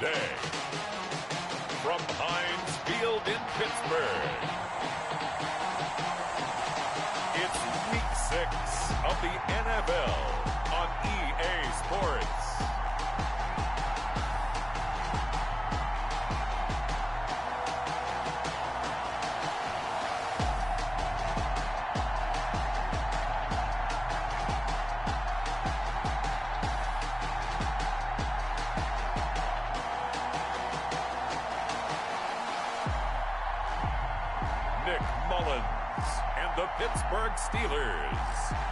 today. From Heinz Field in Pittsburgh, it's Week 6 of the NFL on EA Sports. The Pittsburgh Steelers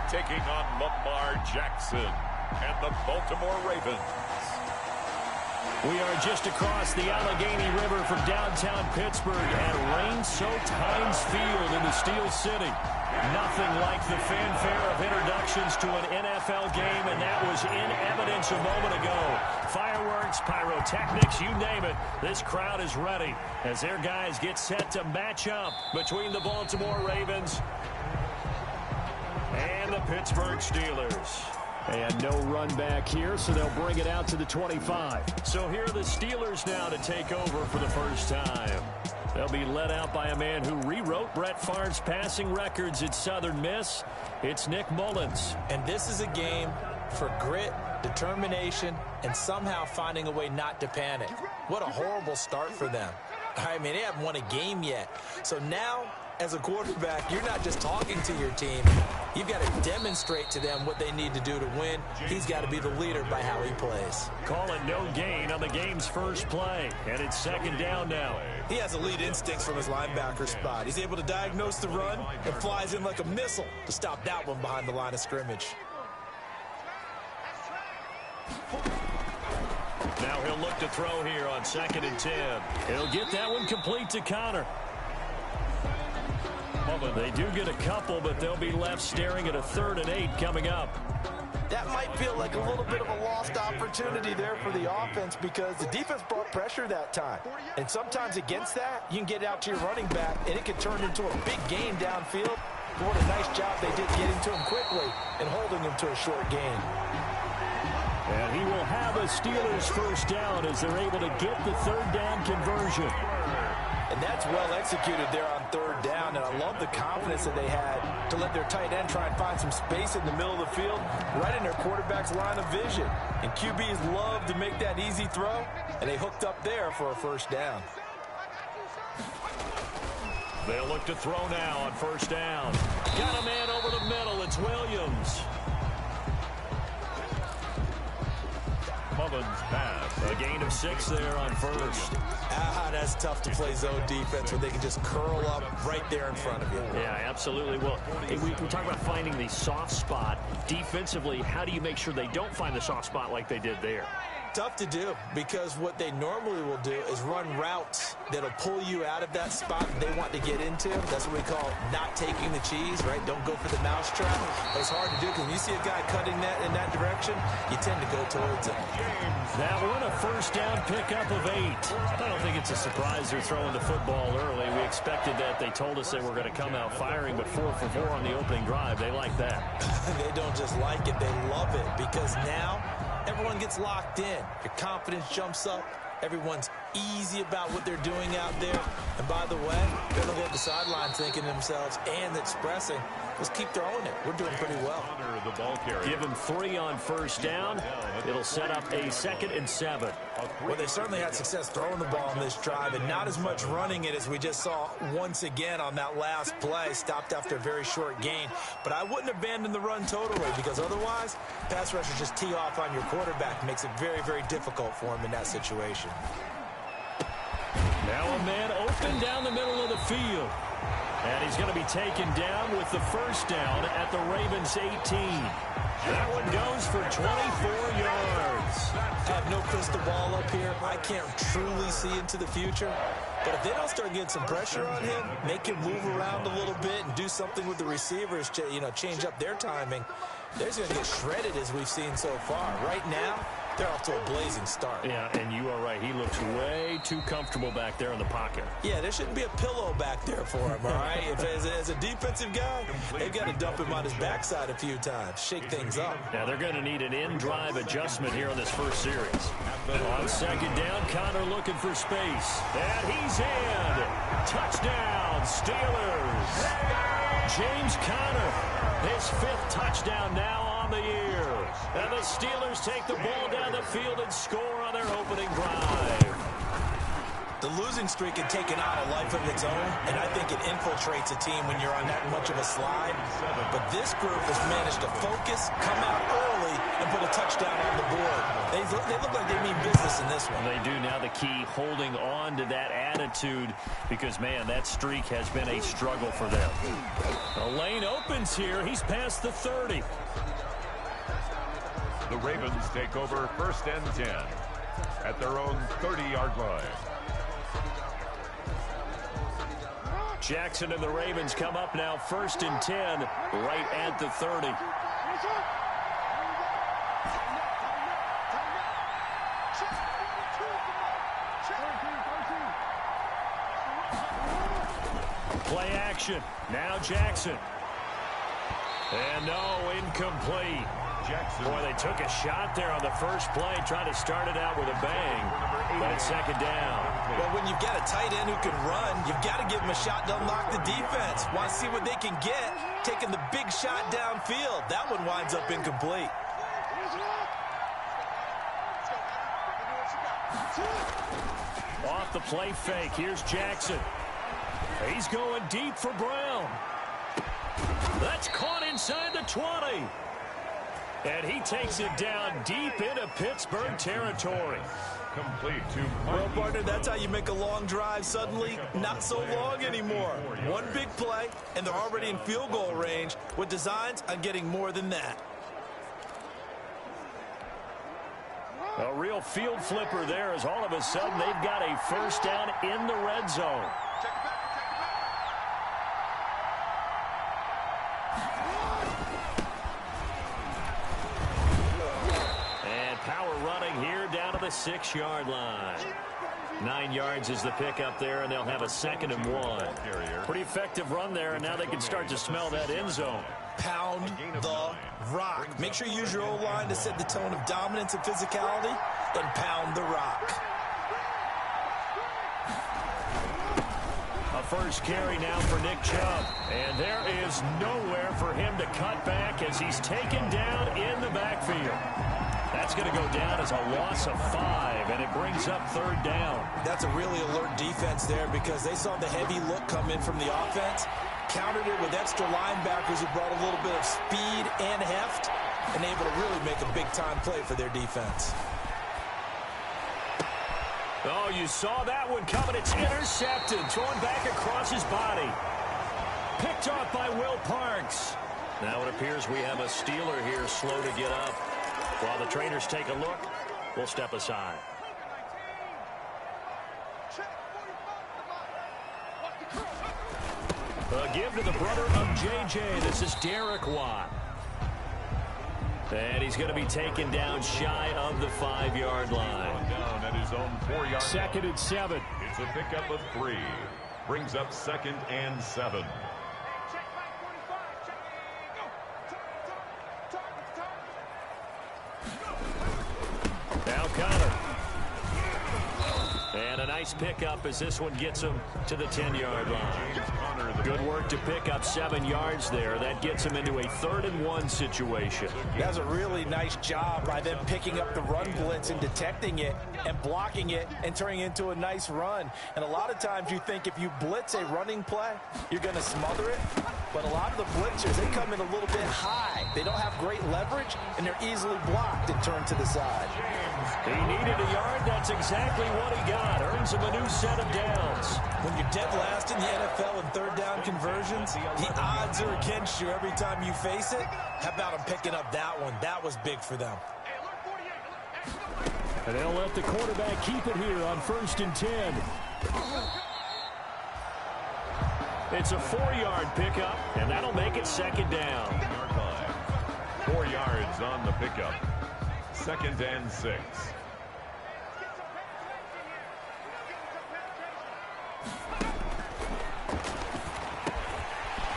taking on Lamar Jackson and the Baltimore Ravens. We are just across the Allegheny River from downtown Pittsburgh at rain-soaked Heinz Field in the Steel City. Nothing like the fanfare of introductions to an NFL game, and that was in evidence a moment ago. Fireworks, pyrotechnics, you name it. This crowd is ready as their guys get set to match up between the Baltimore Ravens and the Pittsburgh Steelers. And no run back here, so they'll bring it out to the 25. So here are the Steelers now to take over for the first time. They'll be led out by a man who rewrote Brett Favre's passing records at Southern Miss. It's Nick Mullins. And this is a game for grit, determination, and somehow finding a way not to panic. What a horrible start for them. I mean, they haven't won a game yet. So now, as a quarterback, you're not just talking to your team. You've got to demonstrate to them what they need to do to win. He's got to be the leader by how he plays. Calling no gain on the game's first play. And it's second down now. He has elite instincts from his linebacker spot. He's able to diagnose the run and flies in like a missile to stop that one behind the line of scrimmage. Now he'll look to throw here on 2nd and 10. He'll get that one complete to Connor. They do get a couple, but they'll be left staring at a 3rd and 8 coming up. That might feel like a little bit of a lost opportunity there for the offense because the defense brought pressure that time. And sometimes against that, you can get out to your running back, and it can turn into a big game downfield. But what a nice job they did getting to him quickly and holding him to a short gain. And he will have a Steelers first down as they're able to get the 3rd down conversion. And that's well executed there on 3rd down, and I love the confidence that they had to let their tight end try and find some space in the middle of the field, right in their quarterback's line of vision. And QBs love to make that easy throw, and they hooked up there for a first down. They'll look to throw now on 1st down. Got a man over the middle. It's Williams. Mullins pass. A gain of 6 there on 1st. That's tough to play zone defense where they can just curl up right there in front of you. Yeah, absolutely. Well, we talk about finding the soft spot. Defensively, how do you make sure they don't find the soft spot like they did there? Tough to do because what they normally will do is run routes that'll pull you out of that spot they want to get into. That's what we call not taking the cheese, right? Don't go for the mousetrap. But it's hard to do because when you see a guy cutting that in that direction, you tend to go towards it. That one, a first down pickup of 8. I don't think it's a surprise they're throwing the football early. We expected that. They told us they were going to come out firing, but 4 for 4 on the opening drive. They like that. They don't just like it, they love it because now everyone gets locked in. Your confidence jumps up. Everyone's easy about what they're doing out there. And by the way, they're going to go to the sideline thinking to themselves and expressing, let's keep throwing it. We're doing pretty well. Give him 3 on 1st down. It'll set up a 2nd and 7. Well, they certainly had success throwing the ball on this drive and not as much running it as we just saw once again on that last play. Stopped after a very short gain. But I wouldn't abandon the run totally because otherwise, pass rushers just tee off on your quarterback. Makes it very, very difficult for him in that situation. Now a man open down the middle of the field. And he's going to be taken down with the first down at the Ravens 18. That one goes for 24 yards. I have no crystal ball up here. I can't truly see into the future. But if they don't start getting some pressure on him, make him move around a little bit and do something with the receivers to, change up their timing, they're going to get shredded as we've seen so far. Right now, they're off to a blazing start. Yeah, and you are right. He looks way too comfortable back there in the pocket. Yeah, there shouldn't be a pillow back there for him, all right? As a defensive guy, they've got to dump him on his backside a few times, shake things up. Now, they're going to need an in-drive adjustment here in this first series. On second down, Connor looking for space. And he's in. Touchdown, Steelers. James Conner, his 5th touchdown now on the year. And the Steelers take the ball down the field and score on their opening drive. The losing streak had taken on a life of its own, and I think it infiltrates a team when you're on that much of a slide. But this group has managed to focus, come out early, and put a touchdown on the board. They look like they mean business in this one. They do. Now the key, holding on to that attitude, because, man, that streak has been a struggle for them. The lane opens here. He's past the 30. The Ravens take over 1st and 10 at their own 30-yard line. Jackson and the Ravens come up now 1st and 10 right at the 30. Play action. Now Jackson. And no, incomplete. Jackson. Boy, they took a shot there on the first play, trying to start it out with a bang, but it's second down. Well, when you've got a tight end who can run, you've got to give him a shot to unlock the defense. Want to see what they can get, taking the big shot downfield. That one winds up incomplete. Off the play fake, here's Jackson. He's going deep for Brown. That's caught inside the 20. And he takes it down deep into Pittsburgh territory. Complete to Well, partner, that's how you make a long drive suddenly not so long anymore. One big play, and they're already in field goal range with designs on getting more than that. A real field flipper there, as all of a sudden they've got a first down in the red zone. Down to the 6-yard line. 9 yards is the pickup there, and they'll have a 2nd and 1. Pretty effective run there, and now they can start to smell that end zone. Pound the rock. Make sure you use your O-line to set the tone of dominance and physicality, and pound the rock. A first carry now for Nick Chubb, and there is nowhere for him to cut back as he's taken down in the backfield. That's going to go down as a loss of 5, and it brings up 3rd down. That's a really alert defense there because they saw the heavy look come in from the offense, countered it with extra linebackers who brought a little bit of speed and heft, and able to really make a big-time play for their defense. Oh, you saw that one coming. It's intercepted, thrown back across his body. Picked off by Will Parks. Now it appears we have a Steeler here slow to get up. While the trainers take a look, we'll step aside. A give to the brother of J.J. This is Derek Watt. And he's going to be taken down shy of the 5-yard line. Down at his own 4-yard 2nd and 7. It's a pickup of 3. Brings up 2nd and 7. Now Connor. And a nice pickup as this one gets him to the 10-yard line. Good work to pick up 7 yards there. That gets him into a 3rd and 1 situation. That's a really nice job by them picking up the run blitz and detecting it and blocking it and turning it into a nice run. And a lot of times you think if you blitz a running play, you're going to smother it. But a lot of the blitzers, they come in a little bit high. They don't have great leverage, and they're easily blocked and turned to the side. He needed a yard. That's exactly what he got. Earns him a new set of downs. When you're dead last in the NFL in 3rd down conversions, the odds are against you every time you face it. How about him picking up that one? That was big for them. And they'll let the quarterback keep it here on 1st and 10. It's a 4-yard pickup, and that'll make it 2nd down. 4 yards on the pickup. 2nd and 6.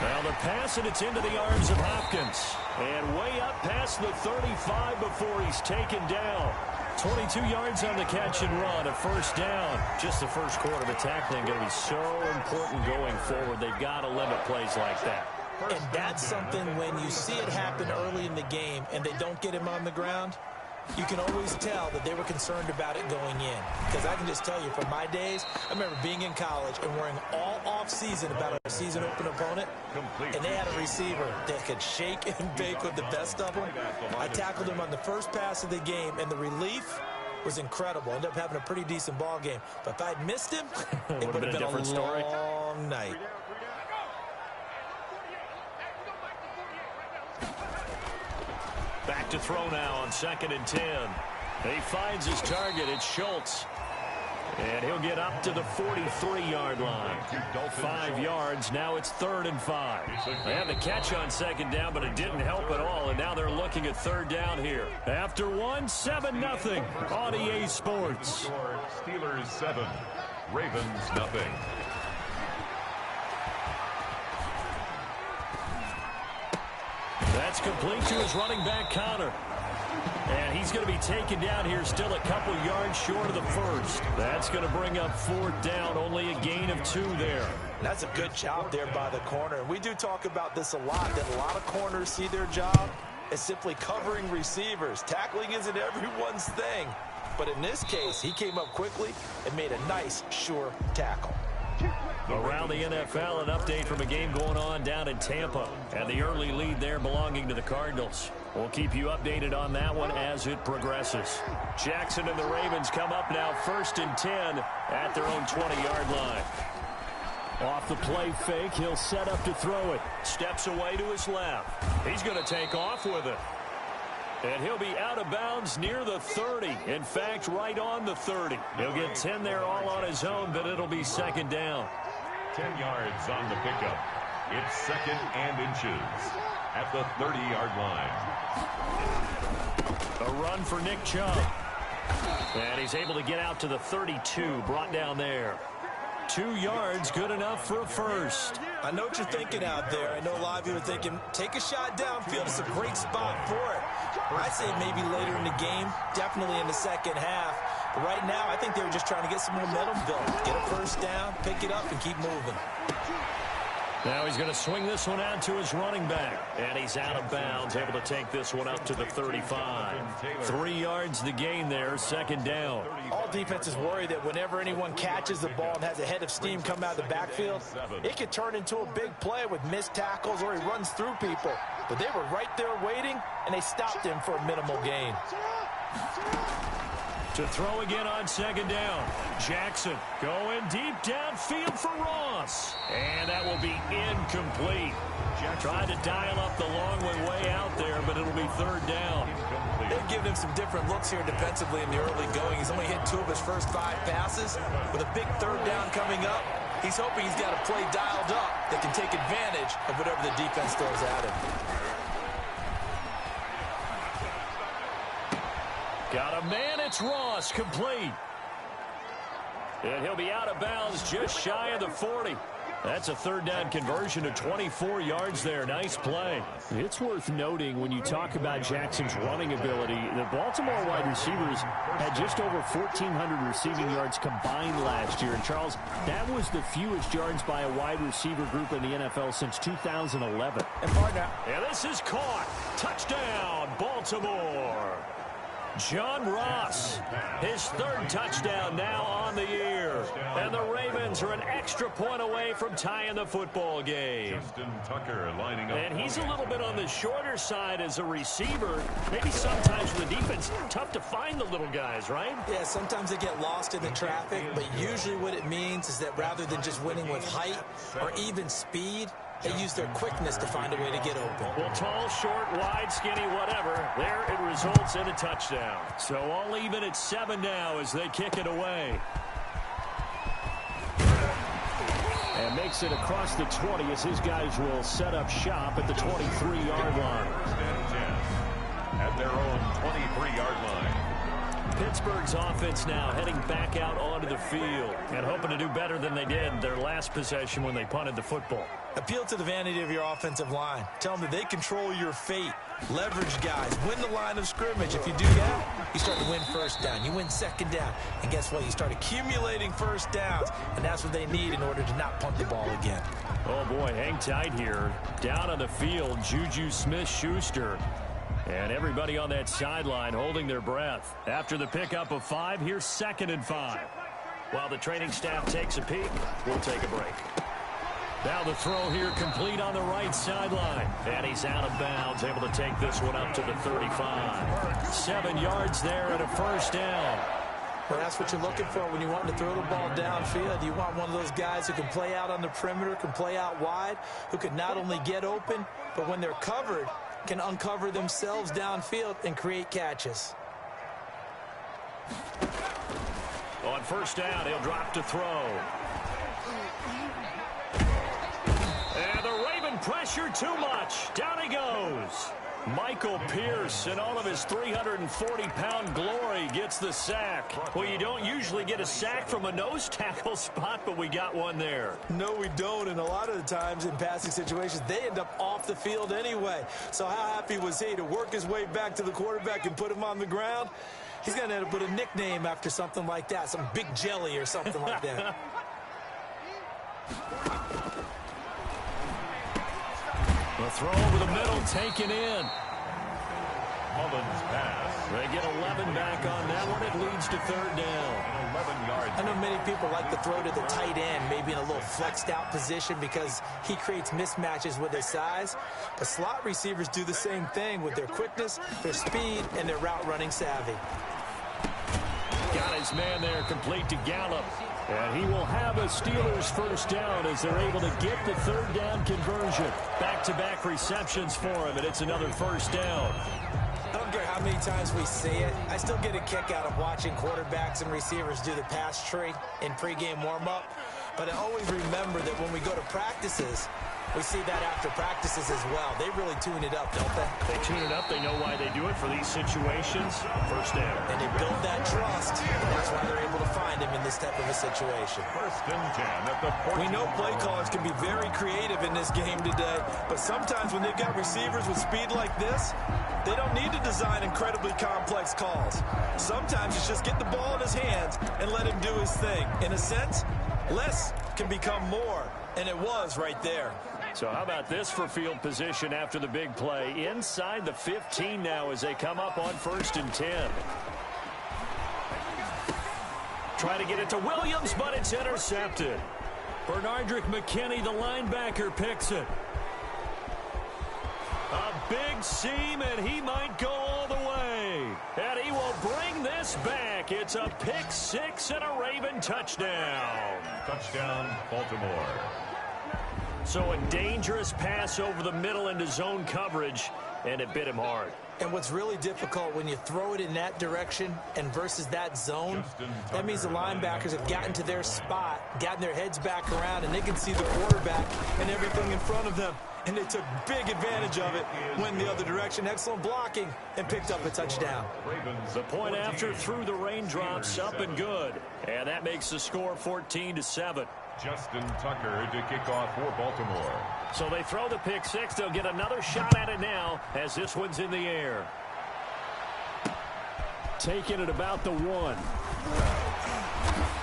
Well, the pass, and it's into the arms of Hopkins. And way up past the 35 before he's taken down. 22 yards on the catch and run, a first down. Just the first quarter, the tackling going to be so important going forward. They've got to limit plays like that. And that's something when you see it happen early in the game and they don't get him on the ground, you can always tell that they were concerned about it going in. Because I can just tell you, from my days, I remember being in college and worrying all off-season about a season-open opponent, and they had a receiver that could shake and bake with the best of them. I tackled him on the first pass of the game, and the relief was incredible. Ended up having a pretty decent ball game. But if I'd missed him, it would have been a different story. Long night. Back to throw now on 2nd and 10. He finds his target. It's Schultz. And he'll get up to the 43-yard line. 5 yards. Now it's 3rd and 5. They had the catch on 2nd down, but it didn't help at all. And now they're looking at 3rd down here. After 7-0 on EA Sports. Steelers 7, Ravens nothing. That's complete to his running back, Connor. And he's going to be taken down here, still a couple yards short of the first. That's going to bring up 4th down, only a gain of 2 there. That's a good job there by the corner. And we do talk about this a lot, that a lot of corners see their job as simply covering receivers. Tackling isn't everyone's thing. But in this case, he came up quickly and made a nice, sure tackle. Around the NFL, an update from a game going on down in Tampa. And the early lead there belonging to the Cardinals. We'll keep you updated on that one as it progresses. Jackson and the Ravens come up now 1st and 10 at their own 20-yard line. Off the play fake, he'll set up to throw it. Steps away to his left. He's going to take off with it. And he'll be out of bounds near the 30. In fact, right on the 30. He'll get 10 there all on his own, but it'll be 2nd down. 10 yards on the pickup. It's 2nd and inches at the 30-yard line. A run for Nick Chubb. And he's able to get out to the 32, brought down there. 2 yards, good enough for a first. I know what you're thinking out there. I know a lot of you are thinking, take a shot downfield. It's a great spot for it. I'd say maybe later in the game, definitely in the second half. But right now, I think they were just trying to get some momentum built. Get a first down, pick it up, and keep moving. Now he's going to swing this one out to his running back. And he's out of bounds, able to take this one up to the 35. 3 yards the gain there, 2nd down. All defenses worry that whenever anyone catches the ball and has a head of steam come out of the backfield, it could turn into a big play with missed tackles or he runs through people. But they were right there waiting, and they stopped him for a minimal gain. To throw again on 2nd down. Jackson going deep downfield for Ross. And that will be incomplete. Tried to dial up the long way out there, but it'll be 3rd down. They've given him some different looks here defensively in the early going. He's only hit 2 of his first 5 passes. With a big 3rd down coming up, he's hoping he's got a play dialed up that can take advantage of whatever the defense throws at him. Got a man, it's Ross, complete. And he'll be out of bounds just shy of the 40. That's a 3rd down conversion of 24 yards there. Nice play. It's worth noting when you talk about Jackson's running ability, the Baltimore wide receivers had just over 1,400 receiving yards combined last year. And, Charles, that was the fewest yards by a wide receiver group in the NFL since 2011. And partner, and this is caught. Touchdown, Baltimore. John Ross, his 3rd touchdown now on the year. And the Ravens are an extra point away from tying the football game. Justin Tucker lining up. And he's a little bit on the shorter side as a receiver. Maybe sometimes for the defense, tough to find the little guys, right? Yeah, sometimes they get lost in the traffic, but usually what it means is that rather than just winning with height or even speed, they use their quickness to find a way to get open. Well, tall, short, wide, skinny, whatever. There it results in a touchdown. So all even at 7 now as they kick it away. And makes it across the 20 as his guys will set up shop at the 23-yard line. At their own 23-yard line. Pittsburgh's offense now heading back out onto the field and hoping to do better than they did their last possession when they punted the football. Appeal to the vanity of your offensive line. Tell them that they control your fate. Leverage guys. Win the line of scrimmage. If you do that, you start to win first down. You win second down. And guess what? You start accumulating first downs. And that's what they need in order to not punt the ball again. Oh, boy, hang tight here. Down on the field, Juju Smith-Schuster. And everybody on that sideline holding their breath. After the pickup of 5, here's 2nd and 5. While the training staff takes a peek, we'll take a break. Now the throw here complete on the right sideline. And he's out of bounds, able to take this one up to the 35. 7 yards there and a first down. Well, that's what you're looking for when you want to throw the ball downfield. You want one of those guys who can play out on the perimeter, can play out wide, who can not only get open, but when they're covered, can uncover themselves downfield and create catches. On first down, he'll drop to throw. And the Raven pressure too much. Down he goes. Michael Pierce, in all of his 340-pound glory, gets the sack. Well, you don't usually get a sack from a nose tackle spot, but we got one there. No, we don't, and a lot of the times in passing situations, they end up off the field anyway. So how happy was he to work his way back to the quarterback and put him on the ground? He's going to end up with a nickname after something like that, some Big Jelly or something like that. The throw over the middle, taken in. Mullins pass. They get 11 back on that one. It leads to 3rd down. 11 yards. I know many people like to throw to the tight end, maybe in a little flexed out position because he creates mismatches with his size. But slot receivers do the same thing with their quickness, their speed, and their route running savvy. Got his man there, complete to Gallup. And he will have a Steelers first down as they're able to get the 3rd down conversion. Back-to-back receptions for him, and it's another first down. I don't care how many times we see it. I still get a kick out of watching quarterbacks and receivers do the pass tree in pregame warm-up. But I always remember that when we go to practices, we see that after practices as well. They really tune it up, don't they? They tune it up. They know why they do it for these situations. First down. And they build that trust. And that's why they're able to find him in this type of a situation. 1st and 10 at the 14. We know play callers can be very creative in this game today, but sometimes when they've got receivers with speed like this, they don't need to design incredibly complex calls. Sometimes it's just get the ball in his hands and let him do his thing. In a sense, less can become more, and it was right there. So how about this for field position after the big play? Inside the 15 now as they come up on 1st and 10. Try to get it to Williams, but it's intercepted. Bernardrick McKinney, the linebacker, picks it. A big seam, and he might go all the way. And he will bring this back. It's a pick 6 and a Raven touchdown. Touchdown, Baltimore. So a dangerous pass over the middle into zone coverage, and it bit him hard. And what's really difficult when you throw it in that direction and versus that zone, that means the linebackers have gotten to their spot, gotten their heads back around, and they can see the quarterback and everything in front of them. And they took big advantage of it, went the other direction, excellent blocking, and picked up a touchdown. The point after through the raindrops, up and good. And that makes the score 14-7. Justin Tucker to kick off for Baltimore. So they throw the pick 6. They'll get another shot at it now as this one's in the air. Taking it about the 1.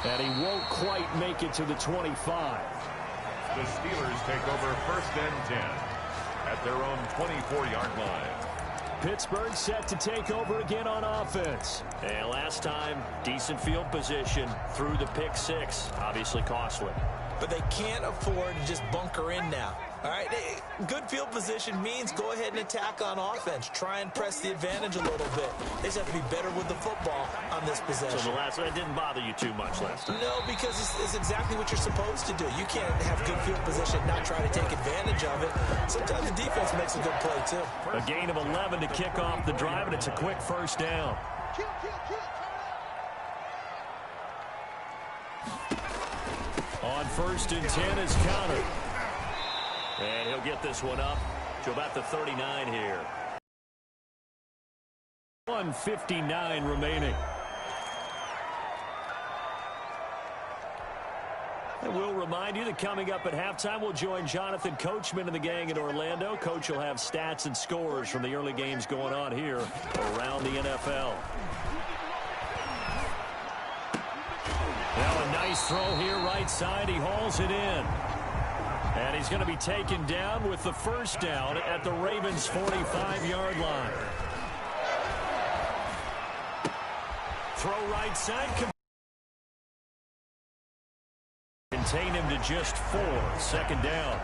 And he won't quite make it to the 25. The Steelers take over 1st and 10 at their own 24-yard line. Pittsburgh set to take over again on offense. And last time, decent field position through the pick 6. Obviously costly. But they can't afford to just bunker in now. All right, good field position means go ahead and attack on offense. Try and press the advantage a little bit. They just have to be better with the football on this possession. So that didn't bother you too much last time? No, because it's exactly what you're supposed to do. You can't have good field position and not try to take advantage of it. Sometimes the defense makes a good play, too. A gain of 11 to kick off the drive, and it's a quick first down. On 1st and 10 is counted. And he'll get this one up to about the 39 here. 1:59 remaining. And we'll remind you that coming up at halftime, we'll join Jonathan Coachman and the gang in Orlando. Coach will have stats and scores from the early games going on here around the NFL. Now a nice throw here right side. He hauls it in. And he's going to be taken down with the first down at the Ravens' 45-yard line. Throw right side. Contain him to just 4. Second down.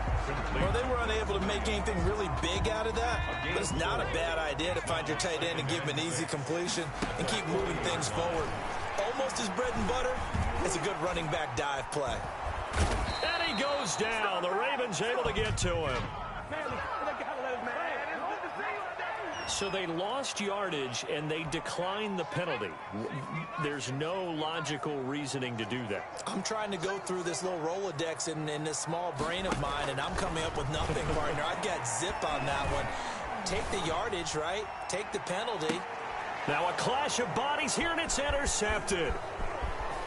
Well, they were unable to make anything really big out of that, but it's not a bad idea to find your tight end and give him an easy completion and keep moving things forward. Almost his bread and butter. It's a good running back dive play. And he goes down. The Ravens able to get to him. So they lost yardage, and they declined the penalty. There's no logical reasoning to do that. I'm trying to go through this little Rolodex in this small brain of mine, and I'm coming up with nothing, partner. I've got zip on that one. Take the yardage, right? Take the penalty. Now a clash of bodies here, and it's intercepted.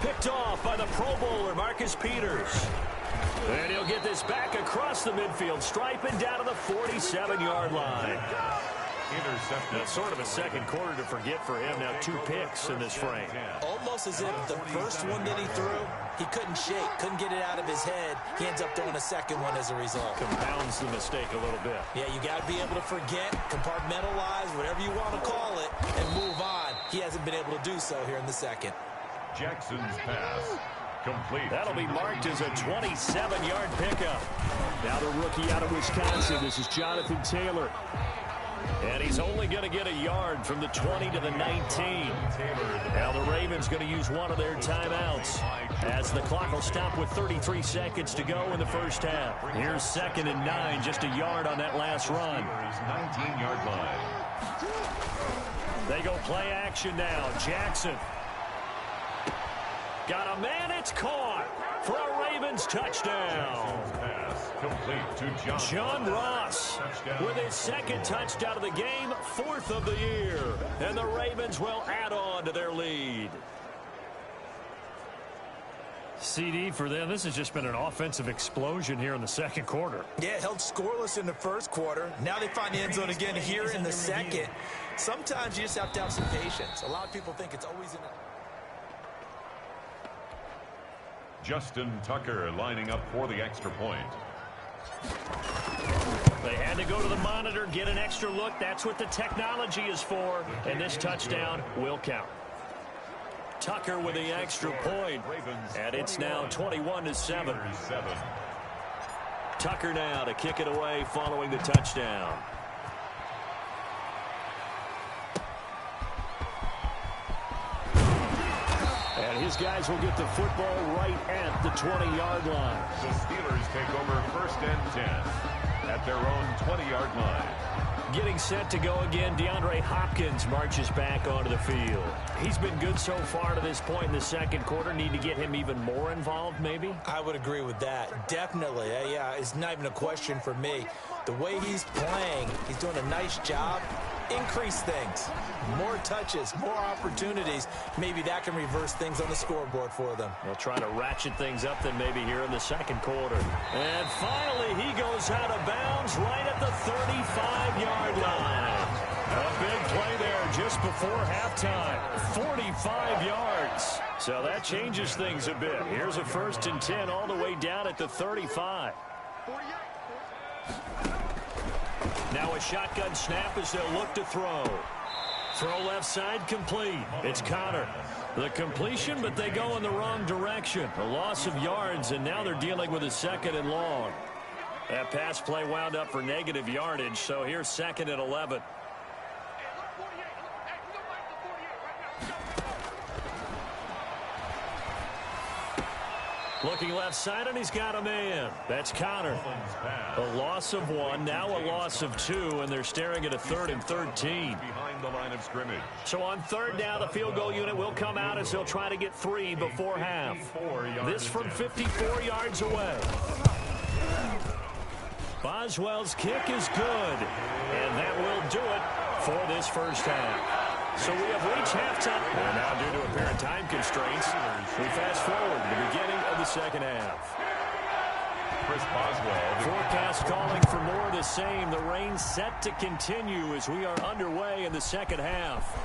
Picked off by the Pro Bowler, Marcus Peters. And he'll get this back across the midfield stripe and down to the 47-yard line. Intercepted. Sort of a second quarter to forget for him. Now 2 picks in this frame. Almost as if the first one that he threw, he couldn't shake, couldn't get it out of his head. He ends up throwing a second one as a result. Compounds the mistake a little bit. Yeah, you got to be able to forget, compartmentalize, whatever you want to call it, and move on. He hasn't been able to do so here in the second. Jackson's pass complete. That'll be marked as a 27-yard pickup. Now the rookie out of Wisconsin. This is Jonathan Taylor. And he's only going to get a yard from the 20 to the 19. Now the Ravens going to use one of their timeouts as the clock will stop with 33 seconds to go in the first half. Here's 2nd and 9, just a yard on that last run. 19-yard line. They go play action now. Jackson. Got a man, it's caught for a Ravens touchdown. Pass complete to John Ross with his 2nd touchdown of the game, 4th of the year. And the Ravens will add on to their lead. CD for them, this has just been an offensive explosion here in the second quarter. Yeah, held scoreless in the first quarter. Now they find the end zone again here in the second. Sometimes you just have to have some patience. A lot of people think it's always in a... Justin Tucker lining up for the extra point. They had to go to the monitor, get an extra look. That's what the technology is for. And this touchdown will count. Tucker with the extra point. And it's now 21-7. Tucker now to kick it away following the touchdown. And his guys will get the football right at the 20-yard line. The Steelers take over 1st and 10 at their own 20-yard line. Getting set to go again, DeAndre Hopkins marches back onto the field. He's been good so far to this point in the second quarter. Need to get him even more involved, maybe? I would agree with that. Definitely. Yeah, it's not even a question for me. The way he's playing, he's doing a nice job. Increase things. More touches, more opportunities. Maybe that can reverse things on the scoreboard for them. They'll try to ratchet things up then maybe here in the second quarter. And finally, he goes out of bounds right at the 35-yard line. A big play there just before halftime. 45 yards. So that changes things a bit. Here's a 1st and 10 all the way down at the 35. Now a shotgun snap as they'll look to throw. Throw left side complete. It's Connor. The completion, but they go in the wrong direction. A loss of yards, and now they're dealing with a 2nd and long. That pass play wound up for negative yardage, so here's 2nd and 11. Looking left side, and he's got a man. That's Connor. A loss of 1, now a loss of 2, and they're staring at a 3rd and 13. Behind the line of scrimmage. So on 3rd down, the field goal unit will come out as they'll try to get 3 before half. This from 54 yards away. Boswell's kick is good, and that will do it for this first half. So we have reached halftime. And now, due to apparent time constraints, we fast forward to the beginning of the second half. Chris Boswell. Forecast calling for more of the same. The rain set to continue as we are underway in the second half.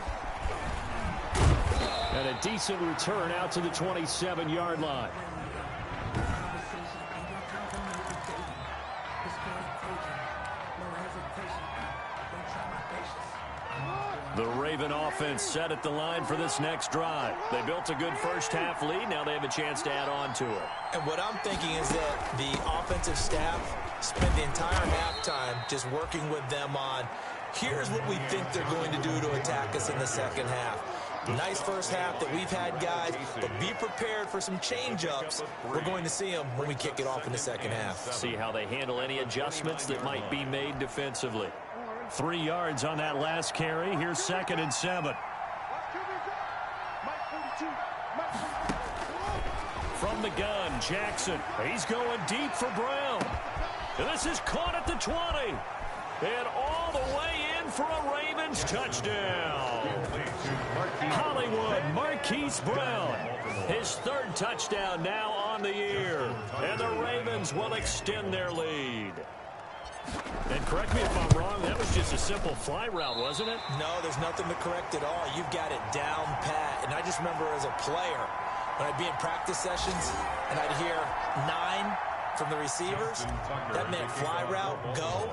And a decent return out to the 27-yard line. The Raven offense set at the line for this next drive. They built a good first-half lead. Now they have a chance to add on to it. And what I'm thinking is that the offensive staff spent the entire halftime just working with them on, here's what we think they're going to do to attack us in the second half. Nice first half that we've had, guys, but be prepared for some change-ups. We're going to see them when we kick it off in the second half. See how they handle any adjustments that might be made defensively. 3 yards on that last carry. Here's 2nd and 7. From the gun, Jackson. He's going deep for Brown. And this is caught at the 20. And all the way in for a Ravens touchdown. Hollywood Marquise Brown. His 3rd touchdown now on the year. And the Ravens will extend their lead. And correct me if I'm wrong, that was just a simple fly route, wasn't it? No, there's nothing to correct at all. You've got it down pat. And I just remember as a player, when I'd be in practice sessions and I'd hear 9 from the receivers, that meant fly route, go.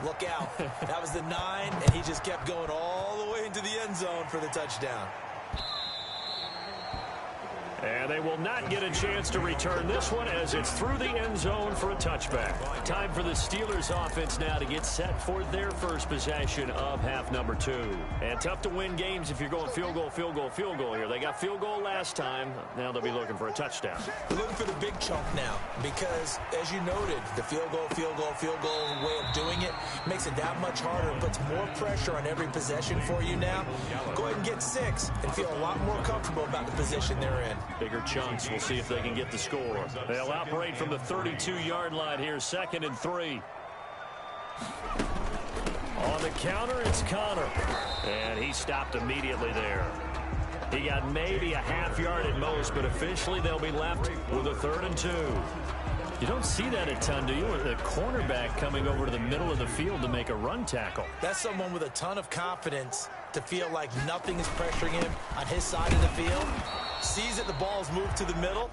Look out. That was the 9, and he just kept going all the way into the end zone for the touchdown. And they will not get a chance to return this one as it's through the end zone for a touchback. Time for the Steelers offense now to get set for their first possession of half number 2. And tough to win games if you're going field goal, field goal, field goal here. They got field goal last time. Now they'll be looking for a touchdown. They're looking for the big chunk now because, as you noted, the field goal way of doing it makes it that much harder and puts more pressure on every possession for you now. Go ahead and get 6 and feel a lot more comfortable about the position they're in. Bigger chunks. We'll see if they can get the score. They'll operate from the 32-yard line here, 2nd and 3. On the counter, it's Connor. And he stopped immediately there. He got maybe a half yard at most, but officially they'll be left with a 3rd and 2. You don't see that a ton, do you? The cornerback coming over to the middle of the field to make a run tackle. That's someone with a ton of confidence to feel like nothing is pressuring him on his side of the field. Sees that the ball's moved to the middle.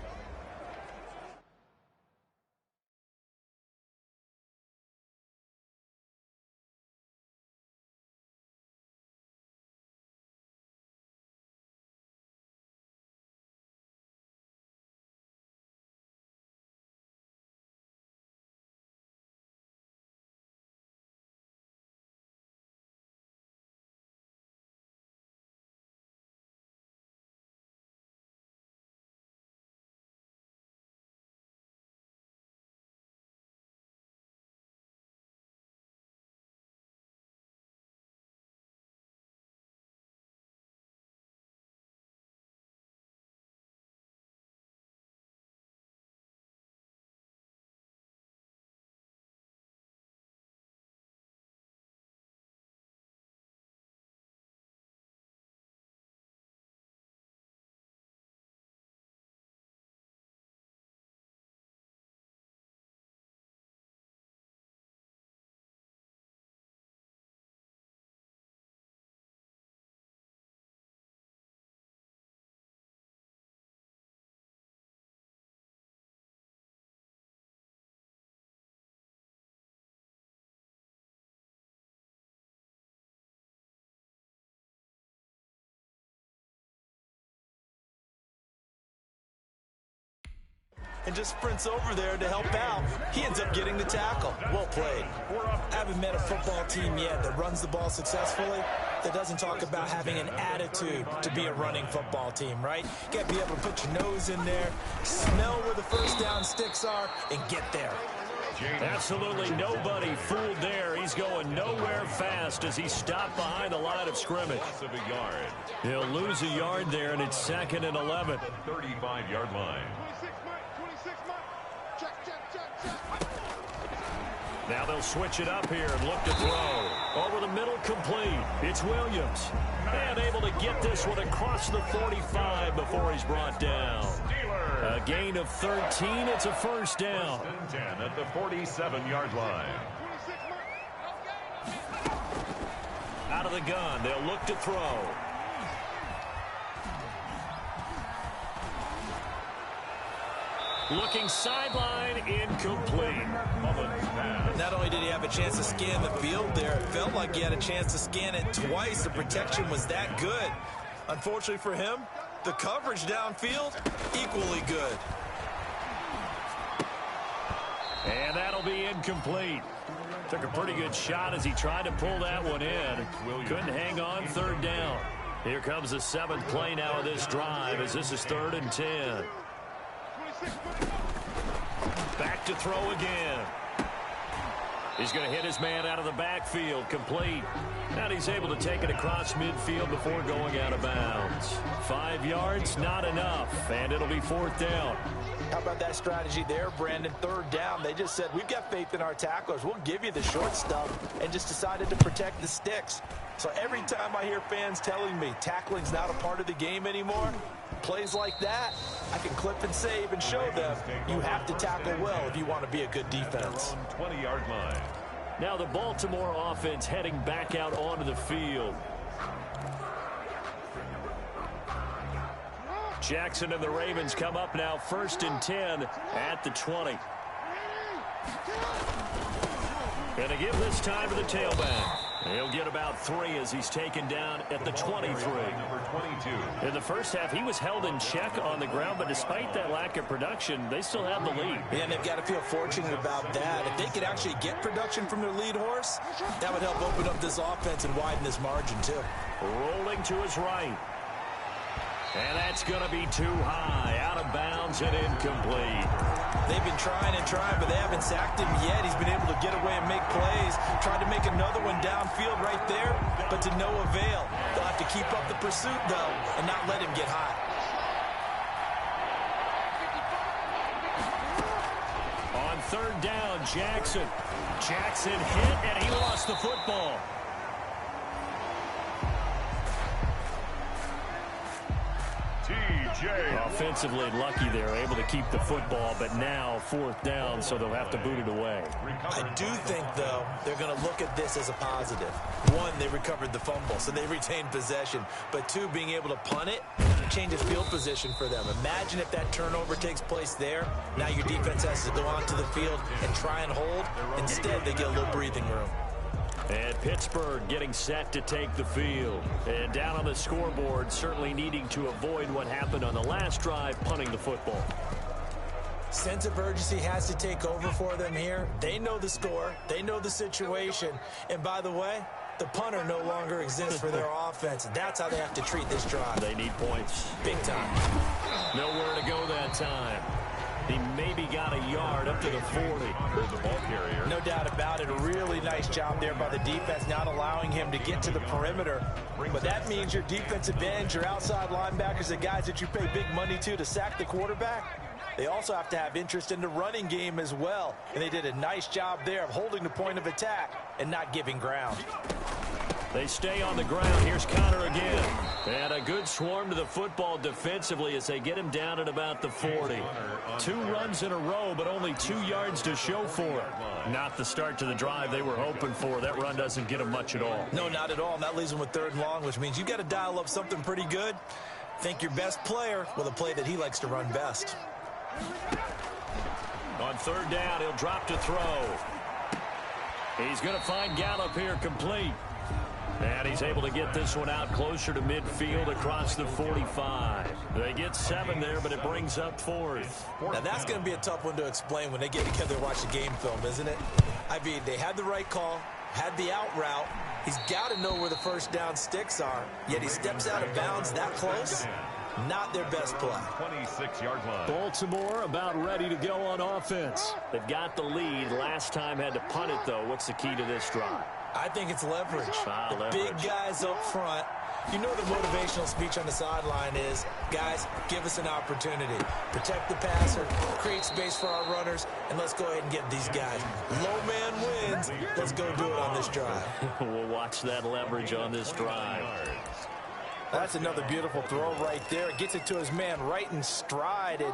And just sprints over there to help out. He ends up getting the tackle. Well played. I haven't met a football team yet that runs the ball successfully that doesn't talk about having an attitude to be a running football team, right? You got to be able to put your nose in there, smell where the first down sticks are, and get there. Absolutely nobody fooled there. He's going nowhere fast as he stopped behind the line of scrimmage. He'll lose a yard there, and it's 2nd and 11. 35-yard line. Now they'll switch it up here and look to throw. Over the middle, complete. It's Williams. And able to get this one across the 45 before he's brought down. A gain of 13. It's a first down. 10 at the 47-yard line. Out of the gun, they'll look to throw. Looking sideline, incomplete. Not only did he have a chance to scan the field there, it felt like he had a chance to scan it twice. The protection was that good. Unfortunately for him, the coverage downfield, equally good. And that'll be incomplete. Took a pretty good shot as he tried to pull that one in. Couldn't hang on, third down. Here comes the 7th play now of this drive as this is 3rd and 10. Back to throw again. He's going to hit his man out of the backfield, complete. And he's able to take it across midfield before going out of bounds. 5 yards, not enough, and it'll be 4th down. How about that strategy there, Brandon? 3rd down. They just said, we've got faith in our tacklers. We'll give you the short stuff, and just decided to protect the sticks. So every time I hear fans telling me tackling's not a part of the game anymore, plays like that, I can clip and save and show them you have to tackle well if you want to be a good defense. 20-yard line. Now the Baltimore offense heading back out onto the field. Jackson and the Ravens come up now 1st and 10 at the 20. Going to give this time to the tailback. He'll get about 3 as he's taken down at the 23. Number 22. In the first half, he was held in check on the ground, but despite that lack of production, they still have the lead. And they've got to feel fortunate about that. If they could actually get production from their lead horse, that would help open up this offense and widen this margin too. Rolling to his right. And that's going to be too high. Out of bounds and incomplete. They've been trying and trying, but they haven't sacked him yet. He's been able to get away and make plays. Tried to make another one downfield right there, but to no avail. They'll have to keep up the pursuit, though, and not let him get hot. On 3rd down, Jackson. Jackson hit, and he lost the football. Offensively lucky they're able to keep the football, but now 4th down, so they'll have to boot it away. I do think, though, they're going to look at this as a positive. 1, they recovered the fumble, so they retained possession. But 2, being able to punt it changes field position for them. Imagine if that turnover takes place there. Now your defense has to go onto the field and try and hold. Instead, they get a little breathing room. And Pittsburgh getting set to take the field. And down on the scoreboard, certainly needing to avoid what happened on the last drive, punting the football. Sense of urgency has to take over for them here. They know the score. They know the situation. And by the way, the punter no longer exists for their offense. That's how they have to treat this drive. They need points. Big time. Nowhere to go that time. He maybe got a yard up to the 40. The ball carrier. No doubt about it. A really nice job there by the defense, not allowing him to get to the perimeter. But that means your defensive ends, your outside linebackers, the guys that you pay big money to sack the quarterback, they also have to have interest in the running game as well. And they did a nice job there of holding the point of attack and not giving ground. They stay on the ground. Here's Connor again. And a good swarm to the football defensively as they get him down at about the 40. 2 runs in a row, but only 2 yards to show for it. Not the start to the drive they were hoping for. That run doesn't get them much at all. No, not at all. And that leaves them with 3rd and long, which means you've got to dial up something pretty good. Think your best player with a play that he likes to run best. On 3rd down, he'll drop to throw. He's going to find Gallup here complete. And he's able to get this one out closer to midfield across the 45. They get 7 there, but it brings up 4th. Now, that's going to be a tough one to explain when they get together and watch the game film, isn't it? I mean, they had the right call, had the out route. He's got to know where the 1st down sticks are, yet he steps out of bounds that close. Not their best play. 26-yard line. Baltimore about ready to go on offense. They've got the lead. Last time had to punt it, though. What's the key to this drive? I think it's leverage. Leverage. Big guys up front You know the motivational speech on the sideline is, guys, give us an opportunity. Protect the passer, create space for our runners, and let's go ahead and get these guys. Low man wins. Let's go do it on this drive. We'll watch that leverage on this drive. That's another beautiful throw right there. Gets it to his man right in stride, and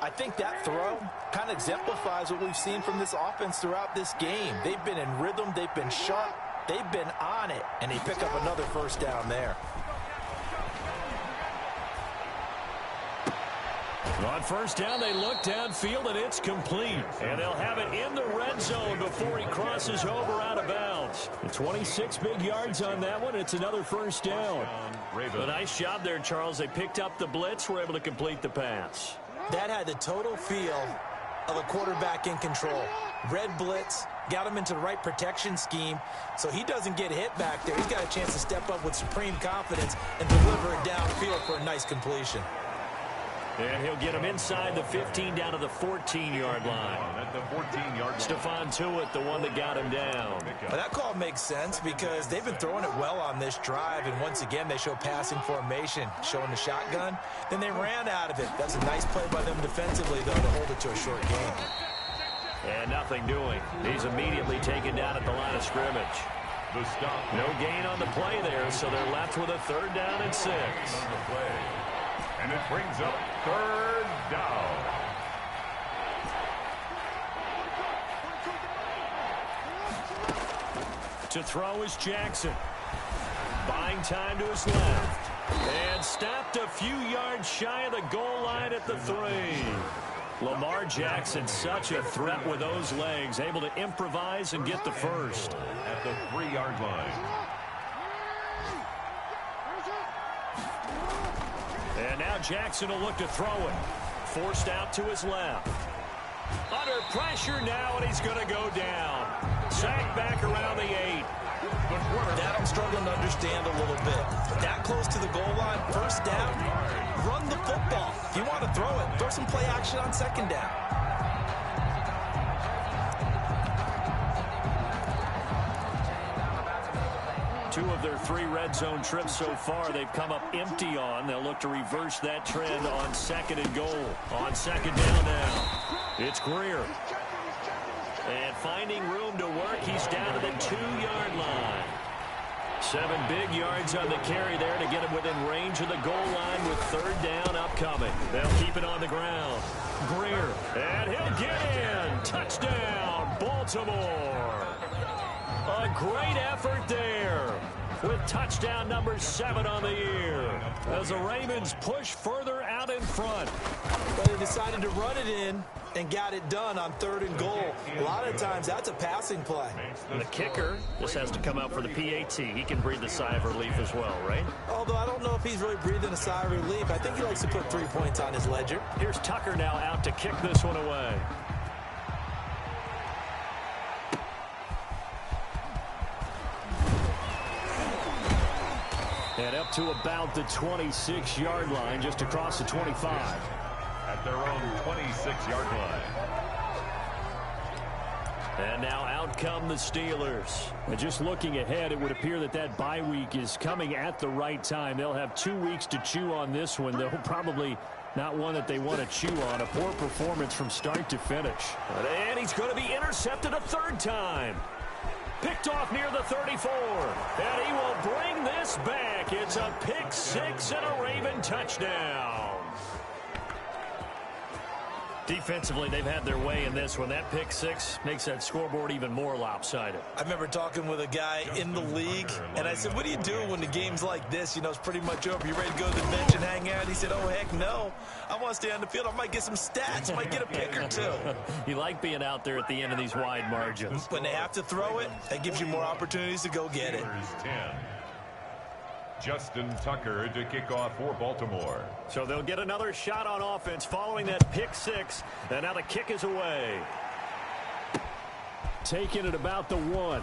I think that throw kind of exemplifies what we've seen from this offense throughout this game. They've been in rhythm, they've been sharp, they've been on it, and they pick up another first down there. On first down, they look downfield, and it's complete. And they'll have it in the red zone before he crosses over out of bounds. 26 big yards on that one. It's another first down. A nice job there, Charles. They picked up the blitz, were able to complete the pass. That had the total feel of a quarterback in control. Red blitz, got him into the right protection scheme, so he doesn't get hit back there. He's got a chance to step up with supreme confidence and deliver it downfield for a nice completion. And he'll get him inside the 15 down to the 14-yard line. At the 14-yard line. Stephon Tuitt, the one that got him down. Well, that call makes sense because they've been throwing it well on this drive, and once again they show passing formation, showing the shotgun. Then they ran out of it. That's a nice play by them defensively, though, to hold it to a short game. And nothing doing. He's immediately taken down at the line of scrimmage. The stop. No gain on the play there, so they're left with a 3rd down and 6. On the play. And it brings up 3rd down. To throw is Jackson. Buying time to his left. And stopped a few yards shy of the goal line at the 3. Lamar Jackson, such a threat with those legs, able to improvise and get the first. At the 3-yard line. And now Jackson will look to throw it. Forced out to his left. Under pressure now, and he's going to go down. Sacked back around the 8. That I'm struggling to understand a little bit. That close to the goal line, first down, run the football. If you want to throw it, throw some play action on 2nd down. Two of their 3 red zone trips so far, they've come up empty on. They'll look to reverse that trend on 2nd and goal. On 2nd down now, it's Greer. And finding room to work, he's down to the 2-yard line. 7 big yards on the carry there to get him within range of the goal line with 3rd down upcoming. They'll keep it on the ground. Greer, and he'll get in. Touchdown, Baltimore. A great effort there with touchdown number 7 on the year as the Ravens push further out in front. But they decided to run it in and got it done on 3rd and goal. A lot of times that's a passing play. And the kicker just has to come out for the PAT. He can breathe a sigh of relief as well, right? Although I don't know if he's really breathing a sigh of relief. I think he likes to put 3 points on his ledger. Here's Tucker now out to kick this one away. And up to about the 26-yard line, just across the 25. At their own 26-yard line. And now out come the Steelers. And just looking ahead, it would appear that that bye week is coming at the right time. They'll have 2 weeks to chew on this one. They'll probably not one that they want to chew on. A poor performance from start to finish. And he's going to be intercepted a 3rd time. Picked off near the 34. And he will bring this back. It's a pick 6 and a Raven touchdown. Defensively, they've had their way in this one. That pick 6 makes that scoreboard even more lopsided. I remember talking with a guy in the league, and I said, what do you do when the game's like this? You know, it's pretty much over. You ready to go to the bench and hang out? He said, oh, heck no. I want to stay on the field. I might get some stats. Might get a pick or 2. You like being out there at the end of these wide margins. When they have to throw it, that gives you more opportunities to go get it. 10. Justin Tucker to kick off for Baltimore. So they'll get another shot on offense following that pick 6. And now the kick is away. Taking it about the 1.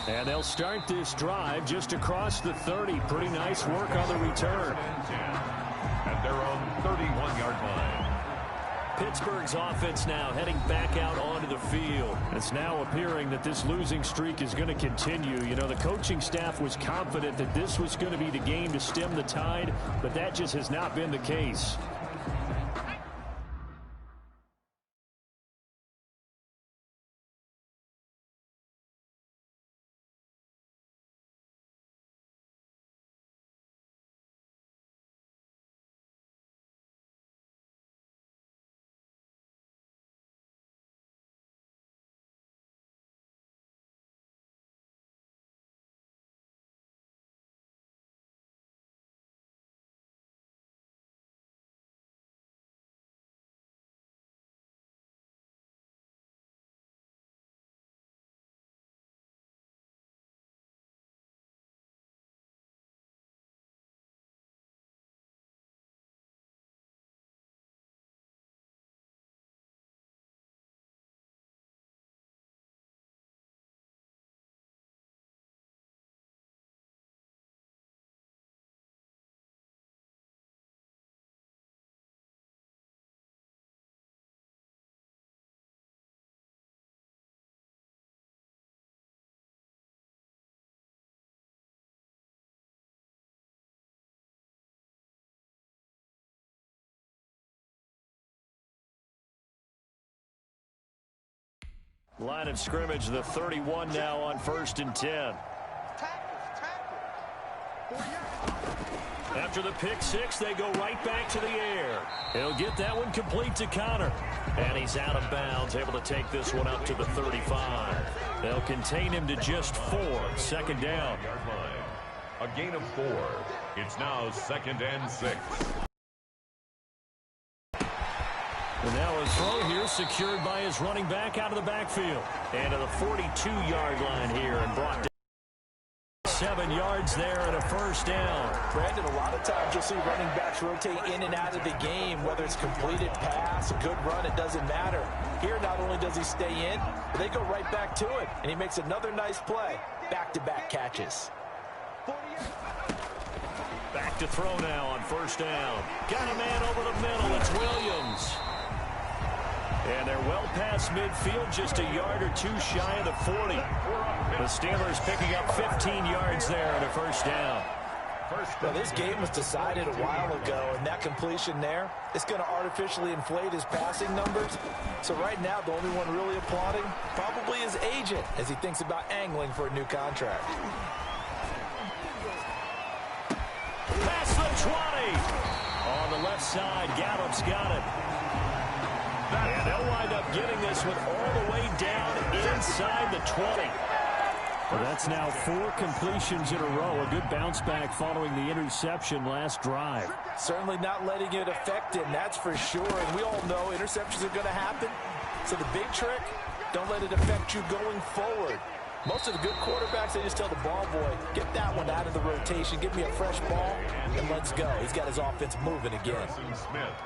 And they'll start this drive just across the 30. Pretty nice work on the return. At their own 31-yard line. Pittsburgh's offense now heading back out onto the field. It's now appearing that this losing streak is going to continue. You know, the coaching staff was confident that this was going to be the game to stem the tide, but that just has not been the case. Line of scrimmage, the 31 now on 1st and 10. After the pick six, they go right back to the air. He'll get that one complete to Connor. And he's out of bounds, able to take this one up to the 35. They'll contain him to just 4. 2nd down. A gain of 4. It's now 2nd and 6. And now a throw here secured by his running back out of the backfield. And to the 42-yard line here and brought down 7 yards there and a 1st down. Brandon, a lot of times you'll see running backs rotate in and out of the game, whether it's completed pass, a good run, it doesn't matter. Here, not only does he stay in, but they go right back to it, and he makes another nice play. Back-to-back catches. Back to throw now on 1st down. Got a man over the middle. It's Williams. And they're well past midfield, just a yard or 2 shy of the 40. The Steelers picking up 15 yards there and a 1st down. Now, this game was decided a while ago, and that completion there, it's going to artificially inflate his passing numbers. So right now, the only one really applauding probably his agent as he thinks about angling for a new contract. Past the 20. On the left side, Gallup's got it. And they'll wind up getting this one all the way down inside the 20. Well, that's now 4 completions in a row. A good bounce back following the interception last drive. Certainly not letting it affect him, that's for sure. And we all know interceptions are going to happen. So the big trick, don't let it affect you going forward. Most of the good quarterbacks, they just tell the ball boy, get that one out of the rotation, give me a fresh ball, and let's go. He's got his offense moving again.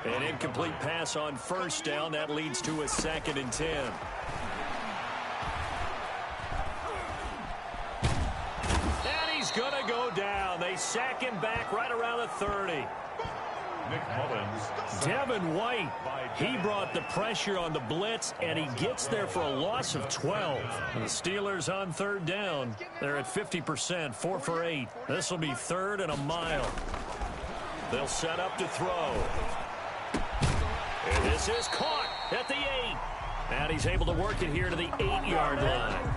An incomplete pass on 1st down. That leads to a 2nd and 10. And he's going to go down. They sack him back right around the 30. Nick Mullins. Devin White, he brought the pressure on the blitz, and he gets there for a loss of 12. And the Steelers on 3rd down. They're at 50%, 4 for 8. This will be 3rd and a mile. They'll set up to throw. And this is caught at the 8. And he's able to work it here to the 8-yard line.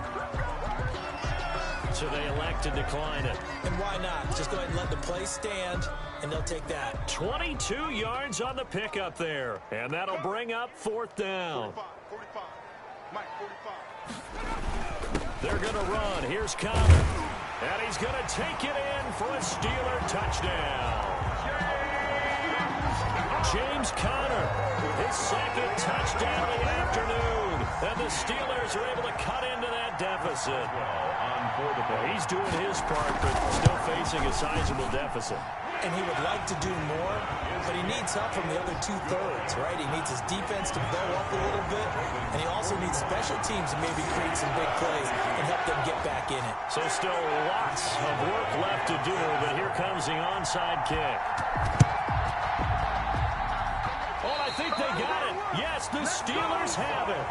So they elect to decline it. And why not? Just go ahead and let the play stand, and they'll take that. 22 yards on the pickup there. And that'll bring up 4th down. 45. Mike, 45. They're going to run. Here's Connor. And he's going to take it in for a Steeler touchdown. James Conner, his 2nd touchdown of the afternoon. And the Steelers are able to cut into that deficit. He's doing his part, but still facing a sizable deficit. And he would like to do more, but he needs help from the other 2/3, right? He needs his defense to bow up a little bit, and he also needs special teams to maybe create some big plays and help them get back in it. So still lots of work left to do, but here comes the onside kick. Oh, I think they got it. Yes, the Steelers have it.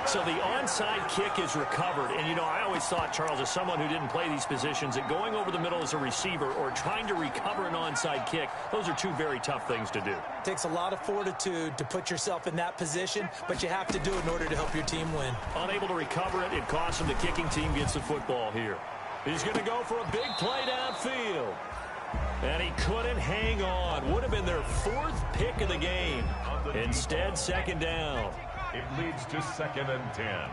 So the onside kick is recovered. And, you know, I always thought, Charles, as someone who didn't play these positions, that going over the middle as a receiver or trying to recover an onside kick, those are two very tough things to do. It takes a lot of fortitude to put yourself in that position, but you have to do it in order to help your team win. Unable to recover it, it costs him. The kicking team gets the football here. He's going to go for a big play downfield. And he couldn't hang on. Would have been their fourth pick of the game. Instead, second down. It leads to 2nd and 10.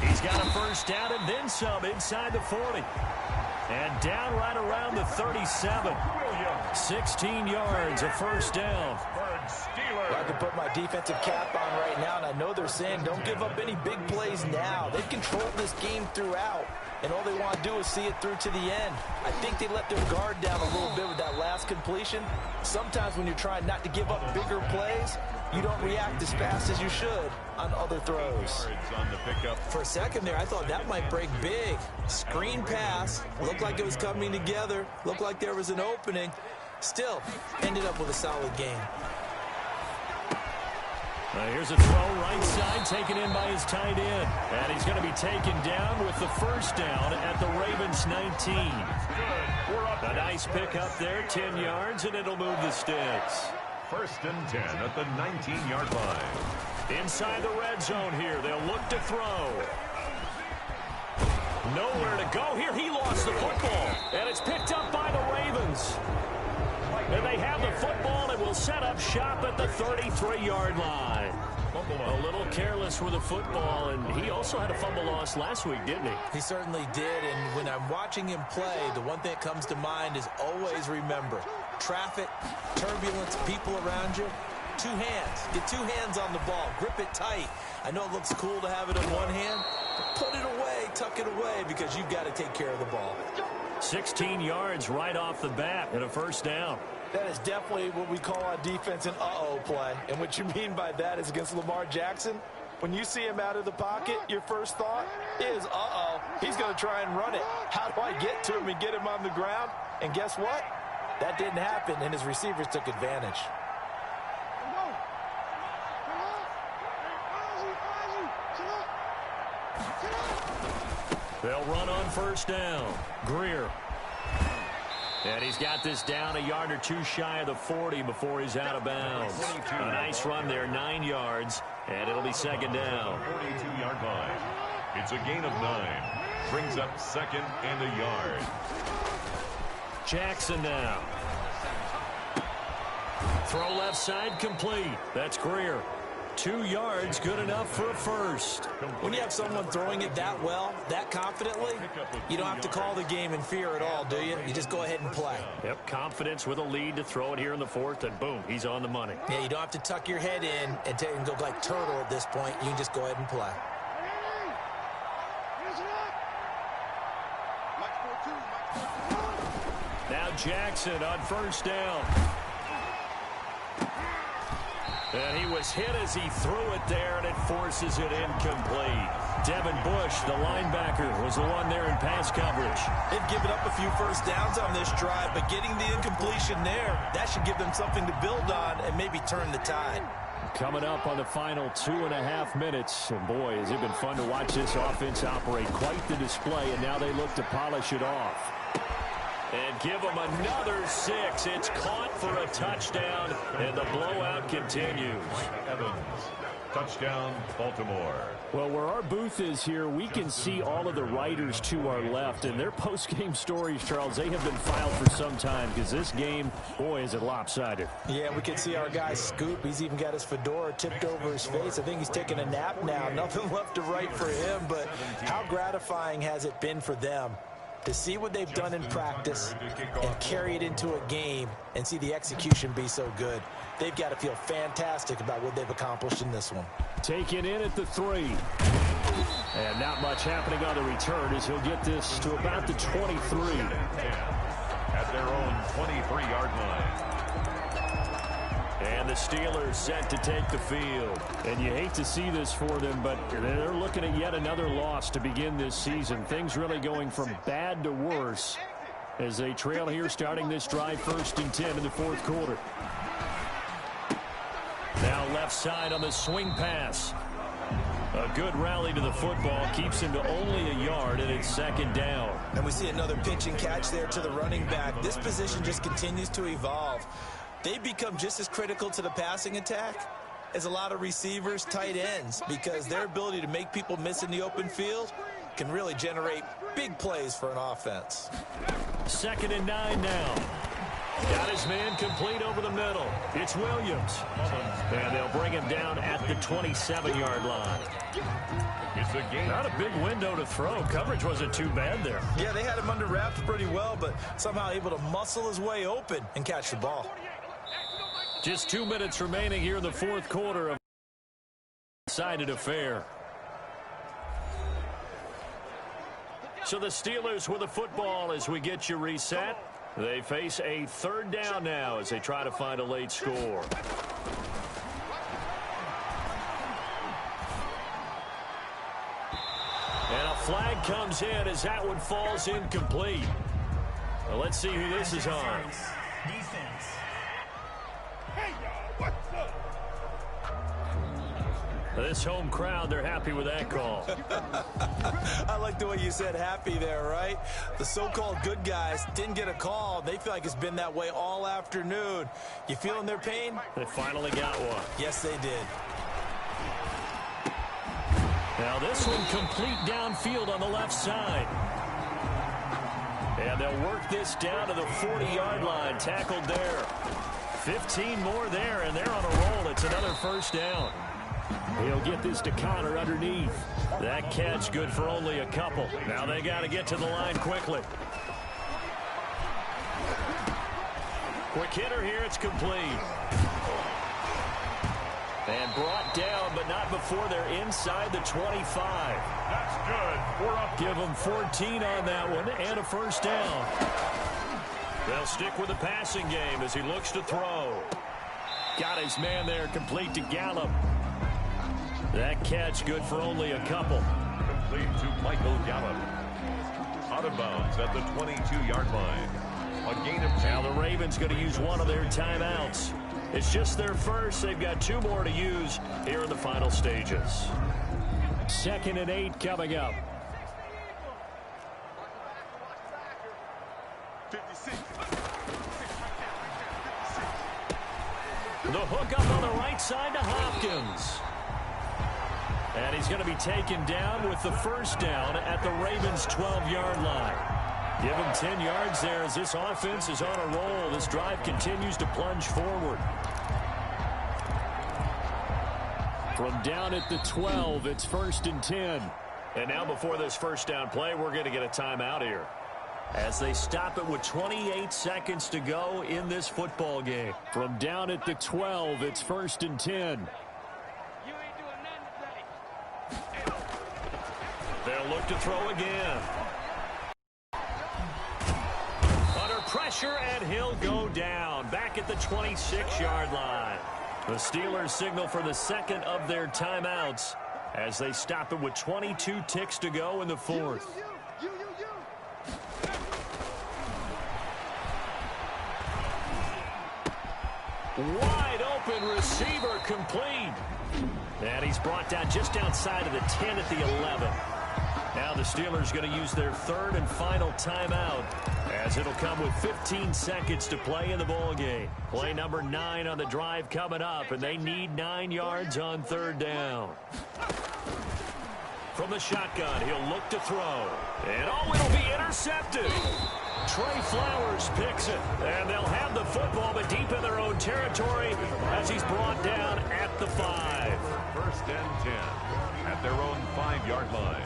He's got a first down and then some inside the 40. And down right around the 37. 16 yards, a first down. Well, I can put my defensive cap on right now, and I know they're saying don't give up any big plays now. They've controlled this game throughout, and all they want to do is see it through to the end. I think they let their guard down a little bit with that last completion. Sometimes when you're trying not to give up bigger plays, you don't react as fast as you should on other throws. For a second there, I thought that might break big. Screen pass. Looked like it was coming together. Looked like there was an opening. Still, ended up with a solid game. Here's a throw right side, taken in by his tight end. And he's going to be taken down with the first down at the Ravens 19. A nice pick up there, 10 yards, and it'll move the sticks. 1st and 10 at the 19-yard line. Inside the red zone here, they'll look to throw. Nowhere to go here. He lost the football, and it's picked up by the Ravens. And they have the football and will set up shop at the 33-yard line. A little careless with the football, and he also had a fumble loss last week, didn't he? He certainly did, and when I'm watching him play, the one thing that comes to mind is always remember, traffic, turbulence, people around you, two hands. Get two hands on the ball. Grip it tight. I know it looks cool to have it in one hand, but put it away, tuck it away, because you've got to take care of the ball. 16 yards right off the bat and a first down. That is definitely what we call on defense an uh-oh play. And what you mean by that is against Lamar Jackson, when you see him out of the pocket, your first thought is, uh-oh, he's going to try and run it. How do I get to him and get him on the ground? And guess what? That didn't happen, and his receivers took advantage. They'll run on first down. Greer. And he's got this down a yard or two shy of the 40 before he's out of bounds. A nice run there, 9 yards, and it'll be second down. 42-yard line. It's a gain of 9. Brings up 2nd and a yard. Jackson now. Throw left side complete. That's Greer. 2 yards, good enough for a first. When you have someone throwing it that well, that confidently, you don't have to call the game in fear at all, do you? You just go ahead and play. Yep, confidence with a lead to throw it here in the 4th, and boom, he's on the money. Yeah, you don't have to tuck your head in and go like turtle at this point. You can just go ahead and play. Now Jackson on first down. And he was hit as he threw it there, and it forces it incomplete. Devin Bush, the linebacker, was the one there in pass coverage. They've given up a few first downs on this drive, but getting the incompletion there, that should give them something to build on and maybe turn the tide. Coming up on the final 2.5 minutes. And boy, has it been fun to watch this offense operate. Quite the display, and now they look to polish it off. And give them another 6. It's caught for a touchdown, and the blowout continues. Evans, touchdown, Baltimore. Well, where our booth is here, we can see all of the writers to our left, and their post-game stories, Charles, they have been filed for some time, because this game, boy, is it lopsided. Yeah, we can see our guy Scoop. He's even got his fedora tipped over his face. I think he's taking a nap now. Nothing left to write for him, but how gratifying has it been for them to see what they've done in practice and carry it into a game and see the execution be so good. They've got to feel fantastic about what they've accomplished in this one. Taken in at the 3. And not much happening on the return as he'll get this to about the 23. At their own 23-yard line. And the Steelers set to take the field. And you hate to see this for them, but they're looking at yet another loss to begin this season. Things really going from bad to worse as they trail here starting this drive 1st and 10 in the 4th quarter. Now left side on the swing pass. A good rally to the football keeps him to only a yard, and it's 2nd down. And we see another pitch and catch there to the running back. This position just continues to evolve. They become just as critical to the passing attack as a lot of receivers, tight ends, because their ability to make people miss in the open field can really generate big plays for an offense. 2nd and 9 now. Got his man complete over the middle. It's Williams. And they'll bring him down at the 27-yard line. It's a game. Not a big window to throw. Coverage wasn't too bad there. Yeah, they had him under wraps pretty well, but somehow able to muscle his way open and catch the ball. Just 2 minutes remaining here in the 4th quarter of a decided affair. So the Steelers with the football as we get you reset. They face a 3rd down now as they try to find a late score. And a flag comes in as that one falls incomplete. Well, let's see who this is on. Defense. Hey, y'all, what's up? This home crowd, they're happy with that call. I like the way you said happy there, right? The so-called good guys didn't get a call. They feel like it's been that way all afternoon. You feeling their pain? They finally got one. Yes, they did. Now this one complete downfield on the left side. And they'll work this down to the 40-yard line. Tackled there. 15 more there, and they're on a roll. It's another 1st down. He'll get this to Connor underneath. That catch good for only a couple. Now they got to get to the line quickly. Quick hitter here. It's complete. And brought down, but not before they're inside the 25. That's good. We're up. Give them 14 on that one and a 1st down. They'll stick with the passing game as he looks to throw. Got his man there complete to Gallup. That catch good for only a couple. Complete to Michael Gallup. Out of bounds at the 22-yard line. A gain of 10. Now the Ravens going to use one of their timeouts. It's just their first. They've got 2 more to use here in the final stages. 2nd and 8 coming up. 56. The hook up on the right side to Hopkins. And he's going to be taken down with the 1st down at the Ravens' 12-yard line. Give him 10 yards there as this offense is on a roll. This drive continues to plunge forward. From down at the 12, it's 1st and 10. And now before this 1st down play, we're going to get a timeout here. As they stop it with 28 seconds to go in this football game. From down at the 12, it's 1st and 10. They'll look to throw again. Under pressure, and he'll go down. Back at the 26-yard line. The Steelers signal for the 2nd of their timeouts as they stop it with 22 ticks to go in the 4th. Wide open receiver complete. And he's brought down just outside of the 10 at the 11. Now the Steelers going to use their 3rd and final timeout as it'll come with 15 seconds to play in the ball game. Play number 9 on the drive coming up, and they need 9 yards on 3rd down. From the shotgun, he'll look to throw. And oh, it'll be intercepted. Trey Flowers picks it, and they'll have the football, but deep in their own territory as he's brought down at the 5. 1st and 10 at their own 5-yard line.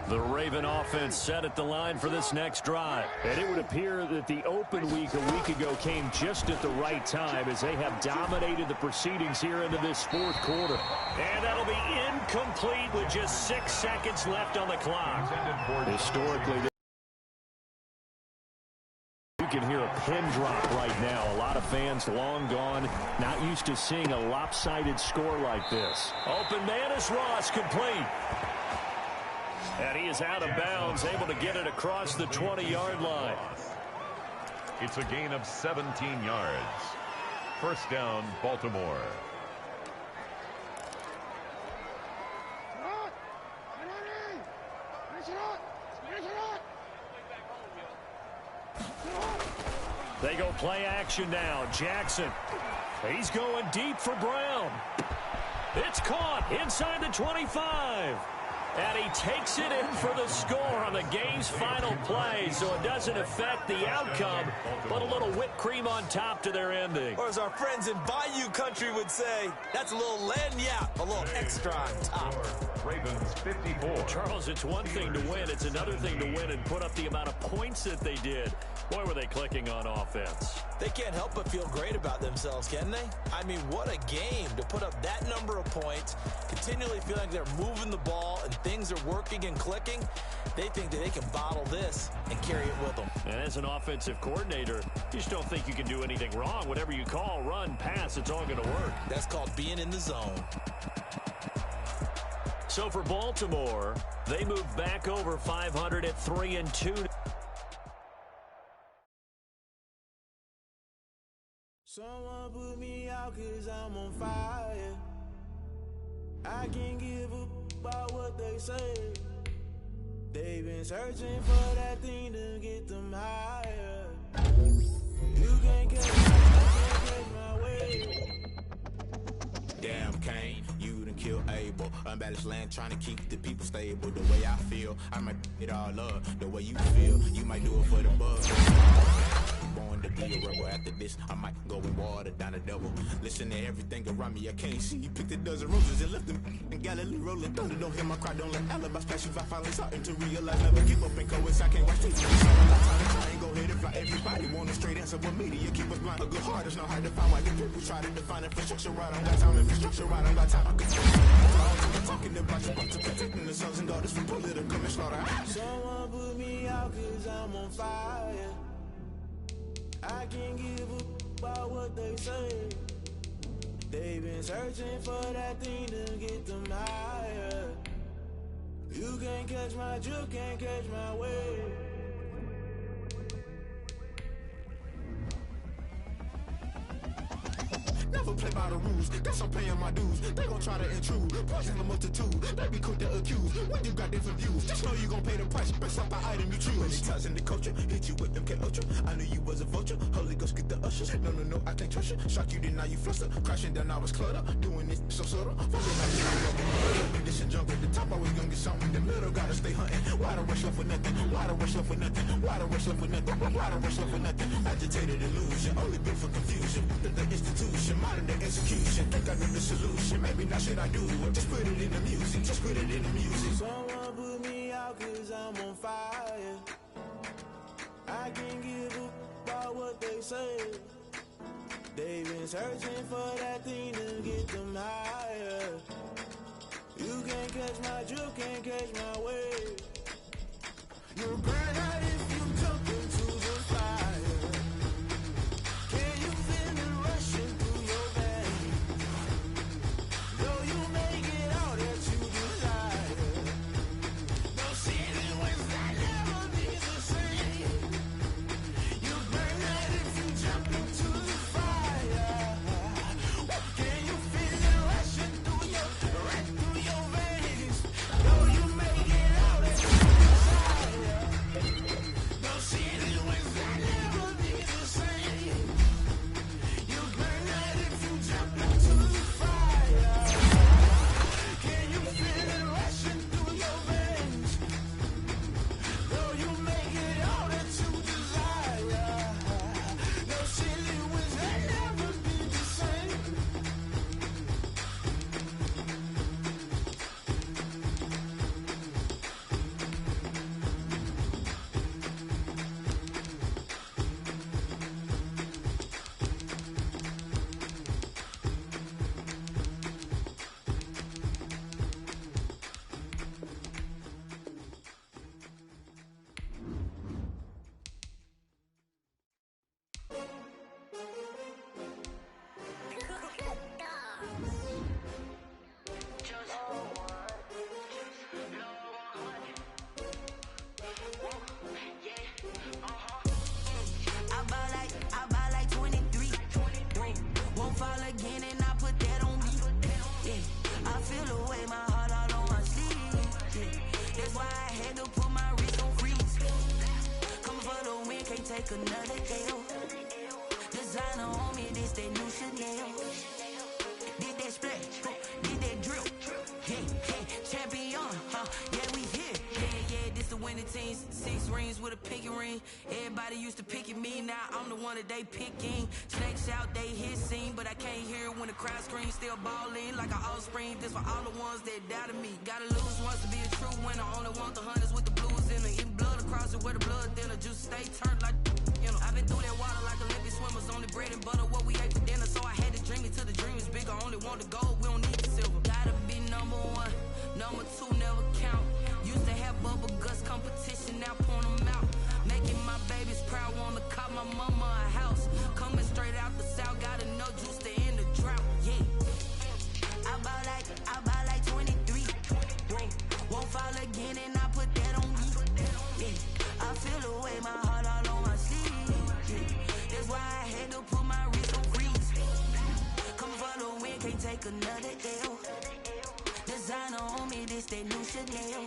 The Ravens Raven offense set at the line for this next drive. And it would appear that the open week a week ago came just at the right time as they have dominated the proceedings here into this fourth quarter. And that'll be incomplete with just 6 seconds left on the clock. Historically, you can hear a pin drop right now. A lot of fans long gone, not used to seeing a lopsided score like this. Open man is Ross, complete. And he is out of bounds, able to get it across the 20-yard line. It's a gain of 17 yards. First down, Baltimore. They go play action now. Jackson. He's going deep for Brown. It's caught inside the 25. And he takes it in for the score on the game's final play, so it doesn't affect the outcome, but a little whipped cream on top to their ending. Or as our friends in Bayou Country would say, that's a little lagniappe, a little extra on top. Ravens 54. Charles, it's one thing to win. It's another thing to win and put up the amount of points that they did. Boy, were they clicking on offense. They can't help but feel great about themselves, can they? I mean, what a game to put up that number of points, continually feel like they're moving the ball and things are working and clicking. They think that they can bottle this and carry it with them. And as an offensive coordinator, you just don't think you can do anything wrong. Whatever you call, run, pass, it's all going to work. That's called being in the zone. So for Baltimore, they move back over 500 at 3-2. Someone put me out 'cause I'm on fire. I can't give up about what they say. They've been searching for that thing to get them higher. You can't catch my way. Damn, Kane, you done killed Abel. Unbalanced land trying to keep the people stable. The way I feel, I might it all up. The way you feel, you might do it for the buzz. Born to be a rebel. After this, I might go and water down a double. Listen to everything around me, I can't see. Picked a dozen roses and left them in Galilee rolling thunder. Don't hear my cry, don't let alibis flash. If I finally starting to realize, never give up and go. I can't watch TV. I ain't go ahead and fly. Everybody want a straight answer, but media keep us blind. A good heart is not hard to find. Why the people try to define infrastructure right? I don't got time. Infrastructure right, I don't got time. I can talking about you, about to protecting the sons and daughters from political and slaughter. Someone put me out 'cause I'm on fire. I can't give up about what they say. They've been searching for that thing to get them higher. You can't catch my drift, can't catch my wave. Never play by the rules, guess I'm paying my dues. They gon' try to intrude, poison the multitude. They be quick to accuse, when you got different views. Just know you gon' pay the price, based off the item you choose. Many ties in the culture, hit you with MK Ultra. I knew you was a vulture, Holy Ghost get the ushers. No, I can't trust you. Shock you, then now you fluster. Crashing down, I was cluttered. Doing this so subtle. Fucking like you this and junk at the top, always gonna get something in the middle. Gotta stay hunting. Why the rush left for nothing? Why the rush left for nothing? Why the rush left for nothing? Why the rush left for nothing? Agitated illusion, only built for confusion. The institution, modern day execution. Think I know the solution. Maybe not should I do it? Just put it in the music. Just put it in the music. Someone put me out 'cause I'm on fire. I can't give up about what they say. They've been searching for that thing to get them higher. You can't catch my drift, can't catch my wave. You'll burn out if you jump into the fire. Can you feel it rushing through your veins? Though you make it all that you desire. No ceiling without never be the same. You burn out if you jump into the fire. Can you feel it rushing through your veins? Though you make it all that you desire. take another L. Designer on me, this that new Chanel. Did that splash, did that drip. Hey, hey, champion, yeah, we here. Yeah, this the winning teams. 6 rings with a pinky ring. Everybody used to pick at me, now I'm the one that they picking. Snakes out, they hit scene, but I can't hear it when the crowd screams. Still balling like an offspring. This for all the ones that doubted me. Gotta lose once to be a true winner. Only want the hunters with the blues in it. Eating blood across it where the blood thinner. Juice stay turned like, you know. I've been through that water like Olympic swimmers. Only bread and butter, what we ate for dinner. So I had to dream it till the dream is bigger. Only want the gold, we don't need the silver. Gotta be number 1, number 2 never count. Used to have bubble guts competition, now point them out. Making my babies proud, wanna call my mama a house. Coming straight out the south, gotta know juice to end the drought. Yeah, I bought like 23. Whoa, won't fall again and I put that on me. Yeah, I feel the way, my heart all on my sleeve. Yeah, that's why I had to put my wrist on freeze. Come for the win, can't take another L. Designer on me, this that new Chanel.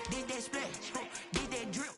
Did that splash, did that drip.